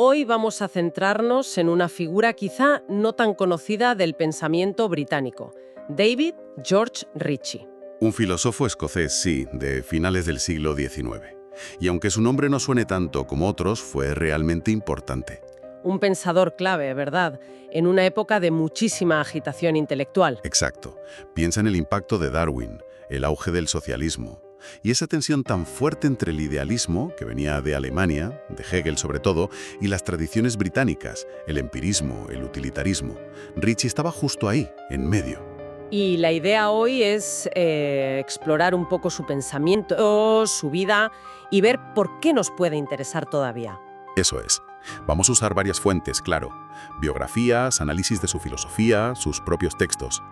Hoy vamos a centrarnos en una figura quizá no tan conocida del pensamiento británico, David George Ritchie. Un filósofo escocés, sí, de finales del siglo XIX. Y aunque su nombre no suene tanto como otros, fue realmente importante. Un pensador clave, ¿verdad? En una época de muchísima agitación intelectual. Exacto. Piensa en el impacto de Darwin, el auge del socialismo, y esa tensión tan fuerte entre el idealismo, que venía de Alemania, de Hegel sobre todo, y las tradiciones británicas, el empirismo, el utilitarismo. Ritchie estaba justo ahí, en medio. Y la idea hoy es explorar un poco su pensamiento, su vida, y ver por qué nos puede interesar todavía. Eso es. Vamos a usar varias fuentes, claro. Biografías, análisis de su filosofía, sus propios textos.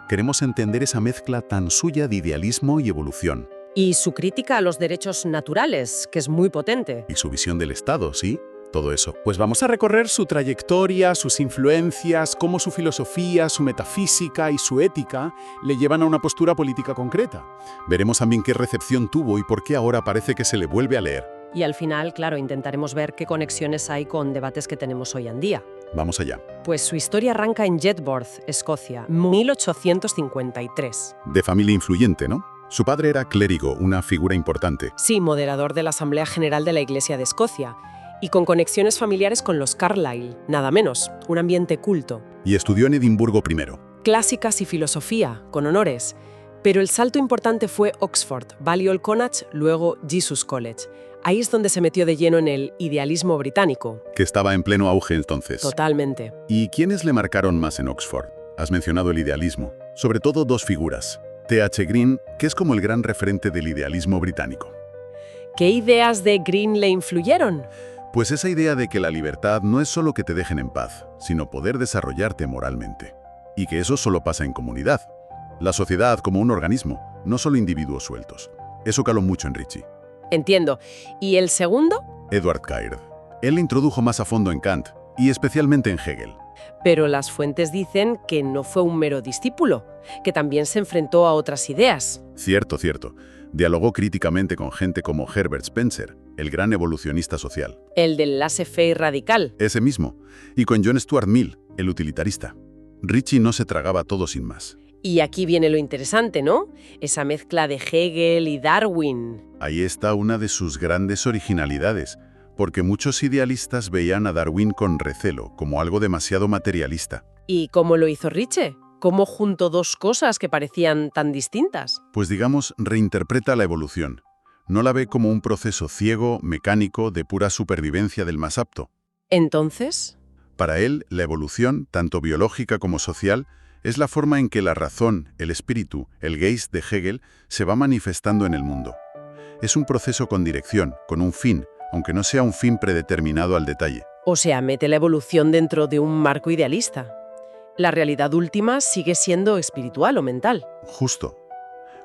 Queremos entender esa mezcla tan suya de idealismo y evolución. Y su crítica a los derechos naturales, que es muy potente. Y su visión del Estado, ¿sí? Todo eso. Pues vamos a recorrer su trayectoria, sus influencias, cómo su filosofía, su metafísica y su ética le llevan a una postura política concreta. Veremos también qué recepción tuvo y por qué ahora parece que se le vuelve a leer. Y al final, claro, intentaremos ver qué conexiones hay con debates que tenemos hoy en día. Vamos allá. Pues su historia arranca en Jedworth, Escocia, 1853. De familia influyente, ¿no? Su padre era clérigo, una figura importante. Sí, moderador de la Asamblea General de la Iglesia de Escocia. Y con conexiones familiares con los Carlyle, nada menos, un ambiente culto. Y estudió en Edimburgo primero. Clásicas y filosofía, con honores. Pero el salto importante fue Oxford, Balliol College, luego Jesus College. Ahí es donde se metió de lleno en el idealismo británico. Que estaba en pleno auge entonces. Totalmente. ¿Y quiénes le marcaron más en Oxford? Has mencionado el idealismo. Sobre todo dos figuras. T.H. Green, que es como el gran referente del idealismo británico. ¿Qué ideas de Green le influyeron? Pues esa idea de que la libertad no es solo que te dejen en paz, sino poder desarrollarte moralmente. Y que eso solo pasa en comunidad. La sociedad como un organismo, no solo individuos sueltos. Eso caló mucho en Ritchie. Entiendo. ¿Y el segundo? Edward Caird. Él le introdujo más a fondo en Kant, y especialmente en Hegel. Pero las fuentes dicen que no fue un mero discípulo, que también se enfrentó a otras ideas. Cierto, cierto. Dialogó críticamente con gente como Herbert Spencer, el gran evolucionista social. El del laissez-faire radical. Ese mismo. Y con John Stuart Mill, el utilitarista. Ritchie no se tragaba todo sin más. Y aquí viene lo interesante, ¿no? Esa mezcla de Hegel y Darwin. Ahí está una de sus grandes originalidades, porque muchos idealistas veían a Darwin con recelo, como algo demasiado materialista. ¿Y cómo lo hizo Ritchie? ¿Cómo juntó dos cosas que parecían tan distintas? Pues digamos, reinterpreta la evolución. No la ve como un proceso ciego, mecánico, de pura supervivencia del más apto. ¿Entonces? Para él, la evolución, tanto biológica como social, es la forma en que la razón, el espíritu, el Geist de Hegel, se va manifestando en el mundo. Es un proceso con dirección, con un fin, aunque no sea un fin predeterminado al detalle. O sea, mete la evolución dentro de un marco idealista. La realidad última sigue siendo espiritual o mental. Justo.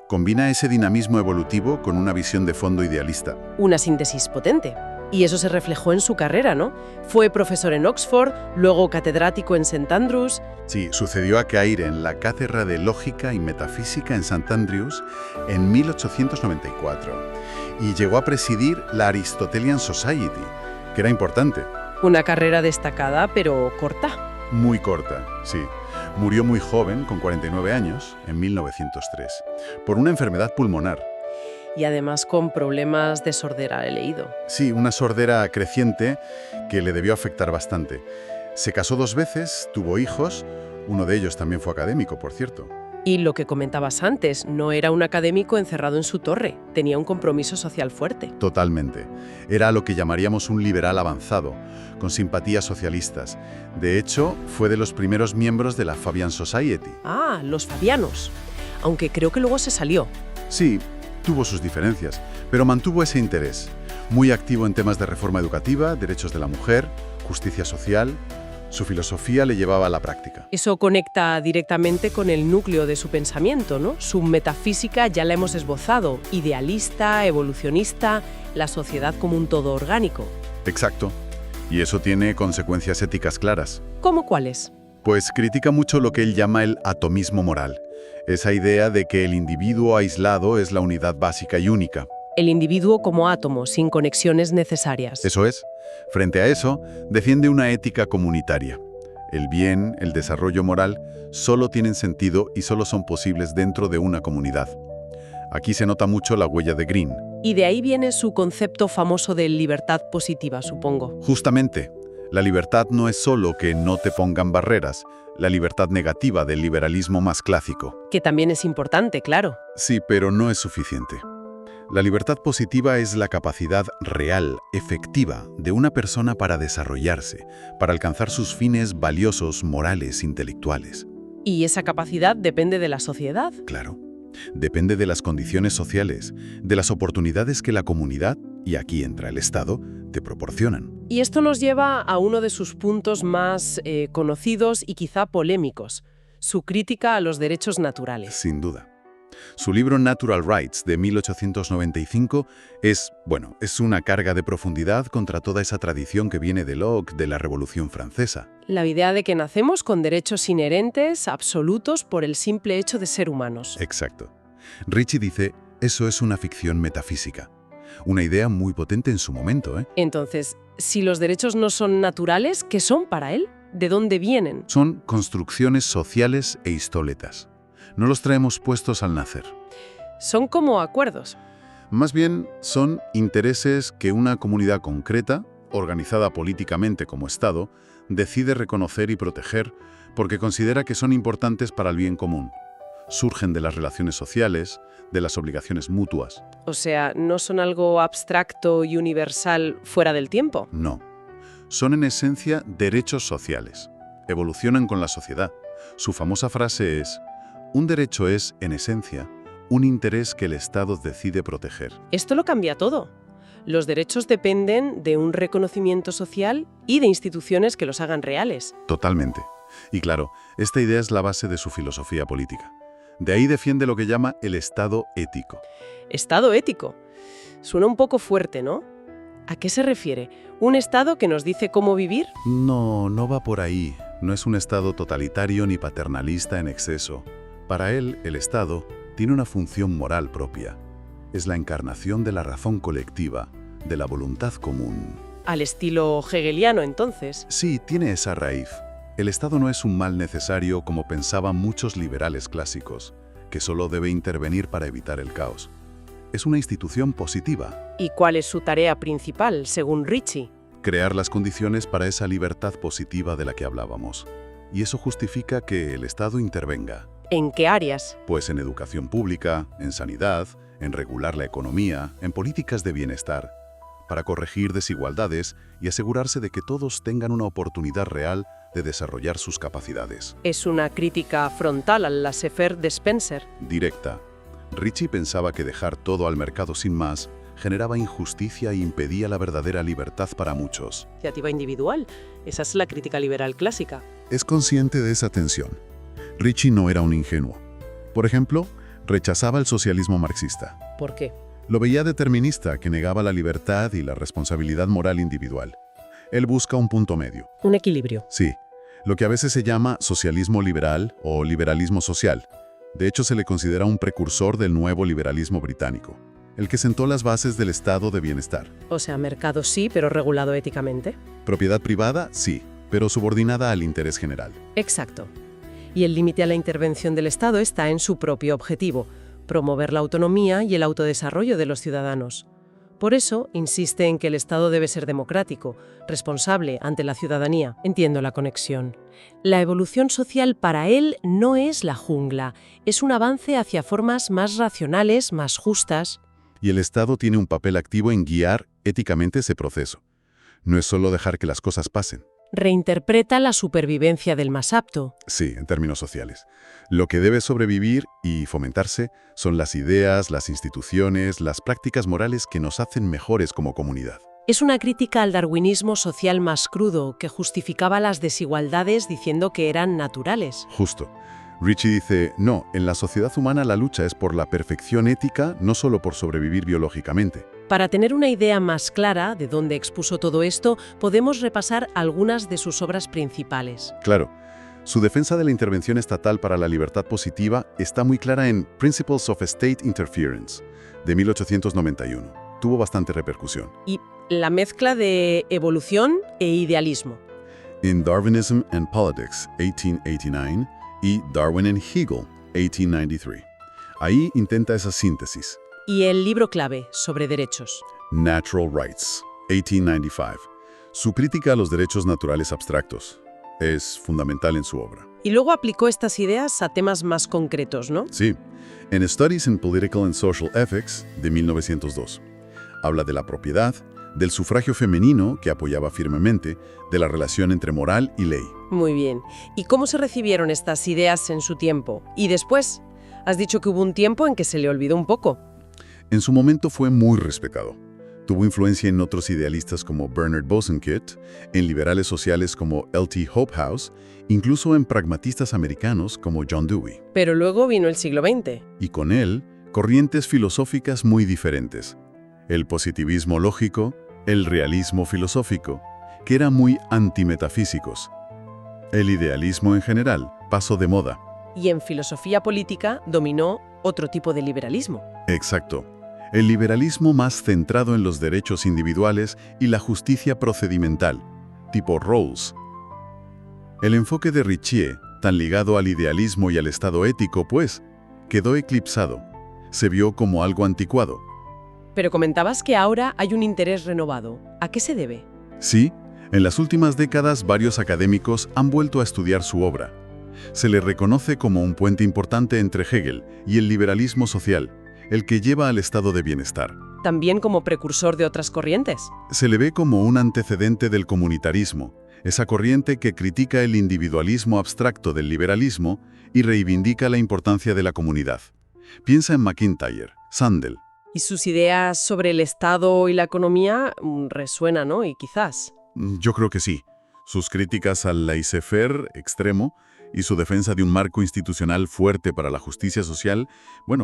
Combina ese dinamismo evolutivo con una visión de fondo idealista. Una síntesis potente. Y eso se reflejó en su carrera, ¿no? Fue profesor en Oxford, luego catedrático en St. Andrews. Sí, sucedió a Caird en la Cátedra de Lógica y Metafísica en St. Andrews en 1894 y llegó a presidir la Aristotelian Society, que era importante. Una carrera destacada, pero corta. Muy corta, sí. Murió muy joven, con 49 años, en 1903, por una enfermedad pulmonar. Y además con problemas de sordera, he leído. Sí, una sordera creciente que le debió afectar bastante. Se casó 2 veces, tuvo hijos, uno de ellos también fue académico, por cierto. Y lo que comentabas antes, no era un académico encerrado en su torre, tenía un compromiso social fuerte. Totalmente. Era lo que llamaríamos un liberal avanzado, con simpatías socialistas. De hecho, fue de los primeros miembros de la Fabian Society. Ah, los fabianos. Aunque creo que luego se salió. Sí, tuvo sus diferencias, pero mantuvo ese interés. Muy activo en temas de reforma educativa, derechos de la mujer, justicia social. Su filosofía le llevaba a la práctica. Eso conecta directamente con el núcleo de su pensamiento, ¿no? Su metafísica ya la hemos esbozado, idealista, evolucionista, la sociedad como un todo orgánico. Exacto. Y eso tiene consecuencias éticas claras. ¿Cómo cuáles? Pues critica mucho lo que él llama el atomismo moral. Esa idea de que el individuo aislado es la unidad básica y única. el individuo como átomo, sin conexiones necesarias. Eso es. Frente a eso, defiende una ética comunitaria. El bien, el desarrollo moral, solo tienen sentido y solo son posibles dentro de una comunidad. Aquí se nota mucho la huella de Green. Y de ahí viene su concepto famoso de libertad positiva, supongo. Justamente, la libertad no es solo que no te pongan barreras, la libertad negativa del liberalismo más clásico. Que también es importante, claro. Sí, pero no es suficiente. La libertad positiva es la capacidad real, efectiva, de una persona para desarrollarse, para alcanzar sus fines valiosos, morales, intelectuales. Y esa capacidad depende de la sociedad. Claro. Depende de las condiciones sociales, de las oportunidades que la comunidad, y aquí entra el Estado, te proporcionan. Y esto nos lleva a uno de sus puntos más conocidos y quizá polémicos, su crítica a los derechos naturales. Sin duda. Su libro Natural Rights, de 1895, es una carga de profundidad contra toda esa tradición que viene de Locke, de la Revolución Francesa. La idea de que nacemos con derechos inherentes, absolutos, por el simple hecho de ser humanos. Exacto. Ricci dice, eso es una ficción metafísica. Una idea muy potente en su momento, ¿eh? Entonces, si los derechos no son naturales, ¿qué son para él? ¿De dónde vienen? Son construcciones sociales e históletas. No los traemos puestos al nacer. Son como acuerdos. Más bien, son intereses que una comunidad concreta, organizada políticamente como Estado, decide reconocer y proteger porque considera que son importantes para el bien común. Surgen de las relaciones sociales, de las obligaciones mutuas. O sea, no son algo abstracto y universal fuera del tiempo. No. Son en esencia derechos sociales. Evolucionan con la sociedad. Su famosa frase es: un derecho es, en esencia, un interés que el Estado decide proteger. Esto lo cambia todo. Los derechos dependen de un reconocimiento social y de instituciones que los hagan reales. Totalmente. Y claro, esta idea es la base de su filosofía política. De ahí defiende lo que llama el Estado ético. Estado ético. Suena un poco fuerte, ¿no? ¿A qué se refiere? ¿Un Estado que nos dice cómo vivir? No va por ahí. No es un Estado totalitario ni paternalista en exceso. Para él, el Estado tiene una función moral propia. Es la encarnación de la razón colectiva, de la voluntad común. Al estilo hegeliano, entonces. Sí, tiene esa raíz. El Estado no es un mal necesario como pensaban muchos liberales clásicos, que solo debe intervenir para evitar el caos. Es una institución positiva. ¿Y cuál es su tarea principal, según Ricci? Crear las condiciones para esa libertad positiva de la que hablábamos. Y eso justifica que el Estado intervenga. ¿En qué áreas? Pues en educación pública, en sanidad, en regular la economía, en políticas de bienestar, para corregir desigualdades y asegurarse de que todos tengan una oportunidad real de desarrollar sus capacidades. Es una crítica frontal al laissez-faire de Spencer. Directa. Ricci pensaba que dejar todo al mercado sin más generaba injusticia e impedía la verdadera libertad para muchos. Iniciativa individual. Esa es la crítica liberal clásica. Es consciente de esa tensión. Ricci no era un ingenuo. Por ejemplo, rechazaba el socialismo marxista. ¿Por qué? Lo veía determinista, que negaba la libertad y la responsabilidad moral individual. Él busca un punto medio. Un equilibrio. Sí, lo que a veces se llama socialismo liberal o liberalismo social. De hecho, se le considera un precursor del nuevo liberalismo británico, el que sentó las bases del estado de bienestar. O sea, mercado sí, pero regulado éticamente. Propiedad privada, sí, pero subordinada al interés general. Exacto. Y el límite a la intervención del Estado está en su propio objetivo: promover la autonomía y el autodesarrollo de los ciudadanos. Por eso, insiste en que el Estado debe ser democrático, responsable ante la ciudadanía. Entiendo la conexión. La evolución social para él no es la jungla, es un avance hacia formas más racionales, más justas. Y el Estado tiene un papel activo en guiar éticamente ese proceso. No es solo dejar que las cosas pasen. Reinterpreta la supervivencia del más apto. Sí, en términos sociales. Lo que debe sobrevivir y fomentarse son las ideas, las instituciones, las prácticas morales que nos hacen mejores como comunidad. Es una crítica al darwinismo social más crudo, que justificaba las desigualdades diciendo que eran naturales. Justo. Ricci dice, no, en la sociedad humana la lucha es por la perfección ética, no solo por sobrevivir biológicamente. Para tener una idea más clara de dónde expuso todo esto, podemos repasar algunas de sus obras principales. Claro, Su defensa de la intervención estatal para la libertad positiva está muy clara en Principles of State Interference, de 1891. Tuvo bastante repercusión. Y la mezcla de evolución e idealismo. En Darwinism and Politics, 1889, y Darwin and Hegel, 1893. Ahí intenta esa síntesis. Y el libro clave sobre derechos. Natural Rights, 1895. Su crítica a los derechos naturales abstractos es fundamental en su obra. Y luego aplicó estas ideas a temas más concretos, ¿no? Sí, en Studies in Political and Social Ethics, de 1902. Habla de la propiedad, del sufragio femenino, que apoyaba firmemente, de la relación entre moral y ley. Muy bien. ¿Y cómo se recibieron estas ideas en su tiempo? ¿Y después? Has dicho que hubo un tiempo en que se le olvidó un poco. En su momento fue muy respetado. Tuvo influencia en otros idealistas como Bernard Bosanquet, en liberales sociales como L.T. Hobhouse, incluso en pragmatistas americanos como John Dewey. Pero luego vino el siglo XX. Y con él, corrientes filosóficas muy diferentes. El positivismo lógico, el realismo filosófico, que eran muy antimetafísicos. El idealismo en general pasó de moda. Y en filosofía política dominó otro tipo de liberalismo. Exacto. El liberalismo más centrado en los derechos individuales y la justicia procedimental, tipo Rawls. El enfoque de Ritchie, tan ligado al idealismo y al estado ético, pues, quedó eclipsado. Se vio como algo anticuado. Pero comentabas que ahora hay un interés renovado. ¿A qué se debe? Sí, en las últimas décadas varios académicos han vuelto a estudiar su obra. Se le reconoce como un puente importante entre Hegel y el liberalismo social, el que lleva al estado de bienestar. También como precursor de otras corrientes. Se le ve como un antecedente del comunitarismo, esa corriente que critica el individualismo abstracto del liberalismo y reivindica la importancia de la comunidad. Piensa en McIntyre, Sandel. Y sus ideas sobre el Estado y la economía resuenan, ¿no? Y quizás. Yo creo que sí. Sus críticas al laissez-faire extremo y su defensa de un marco institucional fuerte para la justicia social,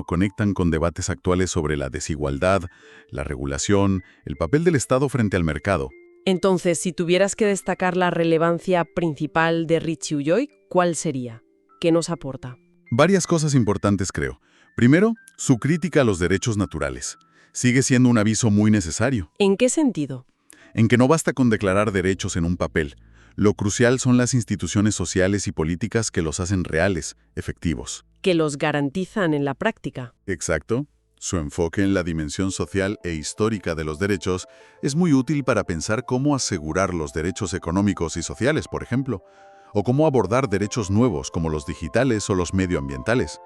conectan con debates actuales sobre la desigualdad, la regulación, el papel del Estado frente al mercado. Entonces, si tuvieras que destacar la relevancia principal de Ritchie Ulloy, ¿cuál sería? ¿Qué nos aporta? Varias cosas importantes, creo. Primero, su crítica a los derechos naturales. Sigue siendo un aviso muy necesario. ¿En qué sentido? En que no basta con declarar derechos en un papel. Lo crucial son las instituciones sociales y políticas que los hacen reales, efectivos. Que los garantizan en la práctica. Exacto. Su enfoque en la dimensión social e histórica de los derechos es muy útil para pensar cómo asegurar los derechos económicos y sociales, por ejemplo, o cómo abordar derechos nuevos como los digitales o los medioambientales.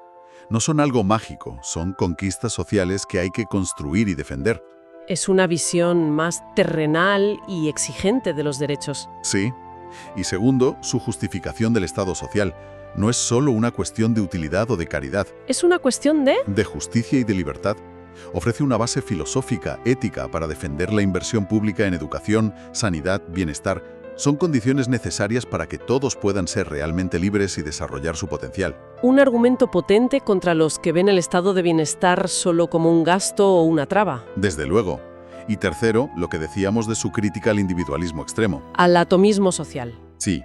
No son algo mágico, son conquistas sociales que hay que construir y defender. Es una visión más terrenal y exigente de los derechos. Sí. Y segundo, su justificación del Estado social. No es solo una cuestión de utilidad o de caridad. Es una cuestión de justicia y de libertad. Ofrece una base filosófica, ética, para defender la inversión pública en educación, sanidad, bienestar. Son condiciones necesarias para que todos puedan ser realmente libres y desarrollar su potencial. Un argumento potente contra los que ven el estado de bienestar solo como un gasto o una traba. Desde luego. Y tercero, lo que decíamos de su crítica al individualismo extremo. Al atomismo social. Sí.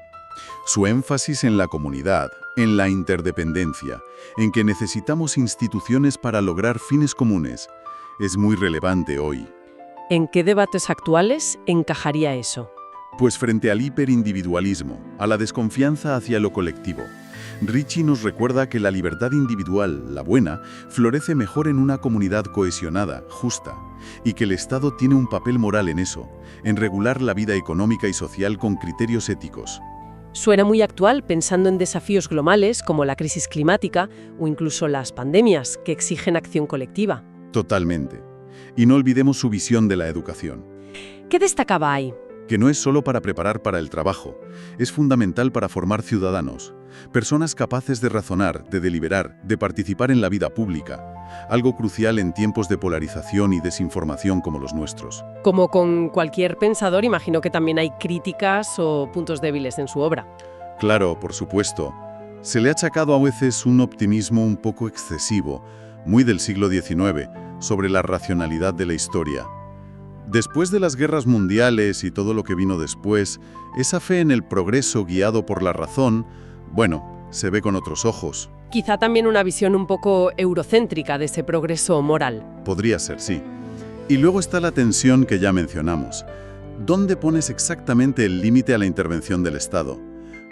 Su énfasis en la comunidad, en la interdependencia, en que necesitamos instituciones para lograr fines comunes, es muy relevante hoy. ¿En qué debates actuales encajaría eso? Pues frente al hiperindividualismo, a la desconfianza hacia lo colectivo, Ritchie nos recuerda que la libertad individual, la buena, florece mejor en una comunidad cohesionada, justa, y que el Estado tiene un papel moral en eso, en regular la vida económica y social con criterios éticos. Suena muy actual pensando en desafíos globales como la crisis climática o incluso las pandemias que exigen acción colectiva. Totalmente. Y no olvidemos su visión de la educación. ¿Qué destacaba ahí? Que no es solo para preparar para el trabajo, es fundamental para formar ciudadanos, personas capaces de razonar, de deliberar, de participar en la vida pública, algo crucial en tiempos de polarización y desinformación como los nuestros. Como con cualquier pensador, imagino que también hay críticas o puntos débiles en su obra. Claro, por supuesto. Se le ha achacado a veces un optimismo un poco excesivo, muy del siglo XIX, sobre la racionalidad de la historia. Después de las guerras mundiales y todo lo que vino después, esa fe en el progreso guiado por la razón bueno, se ve con otros ojos. Quizá también una visión un poco eurocéntrica de ese progreso moral. Podría ser, sí. Y luego está la tensión que ya mencionamos. ¿Dónde pones exactamente el límite a la intervención del Estado?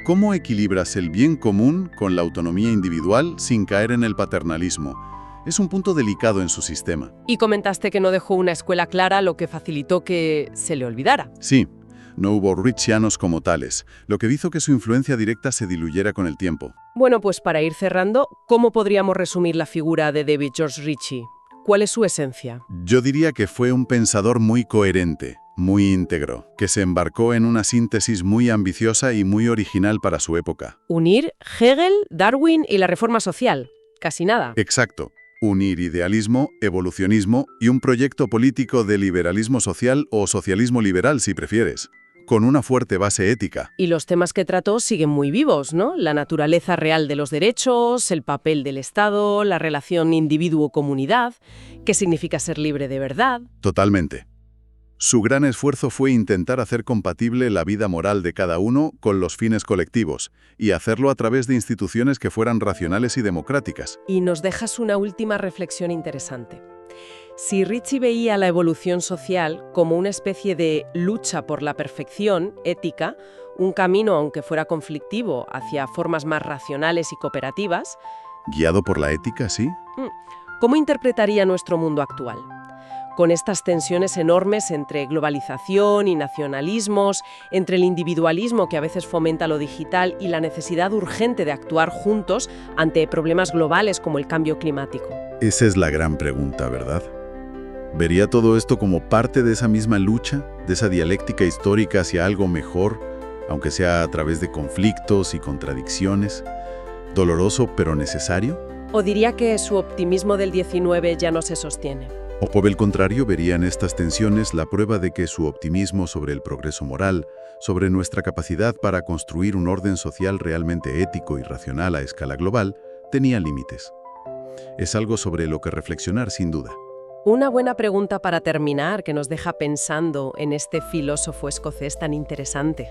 ¿Cómo equilibras el bien común con la autonomía individual sin caer en el paternalismo? Es un punto delicado en su sistema. Y comentaste que no dejó una escuela clara, lo que facilitó que se le olvidara. Sí, no hubo Ritchianos como tales, lo que hizo que su influencia directa se diluyera con el tiempo. Bueno, pues para ir cerrando, ¿cómo podríamos resumir la figura de David George Ritchie? ¿Cuál es su esencia? Yo diría que fue un pensador muy coherente, muy íntegro, que se embarcó en una síntesis muy ambiciosa y muy original para su época. Unir Hegel, Darwin y la reforma social. Casi nada. Exacto. Unir idealismo, evolucionismo y un proyecto político de liberalismo social o socialismo liberal, si prefieres, con una fuerte base ética. Y los temas que trató siguen muy vivos, ¿no? La naturaleza real de los derechos, el papel del Estado, la relación individuo-comunidad, qué significa ser libre de verdad. Totalmente. Su gran esfuerzo fue intentar hacer compatible la vida moral de cada uno con los fines colectivos, y hacerlo a través de instituciones que fueran racionales y democráticas. Y nos dejas una última reflexión interesante. Si Ritchie veía la evolución social como una especie de lucha por la perfección ética, un camino, aunque fuera conflictivo, hacia formas más racionales y cooperativas, ¿Guiado por la ética, sí? ¿cómo interpretaría nuestro mundo actual? Con estas tensiones enormes entre globalización y nacionalismos, entre el individualismo que a veces fomenta lo digital y la necesidad urgente de actuar juntos ante problemas globales como el cambio climático. Esa es la gran pregunta, ¿verdad? ¿Vería todo esto como parte de esa misma lucha, de esa dialéctica histórica hacia algo mejor, aunque sea a través de conflictos y contradicciones? ¿Doloroso pero necesario? ¿O diría que su optimismo del 19 ya no se sostiene? ¿O por el contrario vería en estas tensiones la prueba de que su optimismo sobre el progreso moral, sobre nuestra capacidad para construir un orden social realmente ético y racional a escala global, tenía límites? Es algo sobre lo que reflexionar sin duda. Una buena pregunta para terminar que nos deja pensando en este filósofo escocés tan interesante.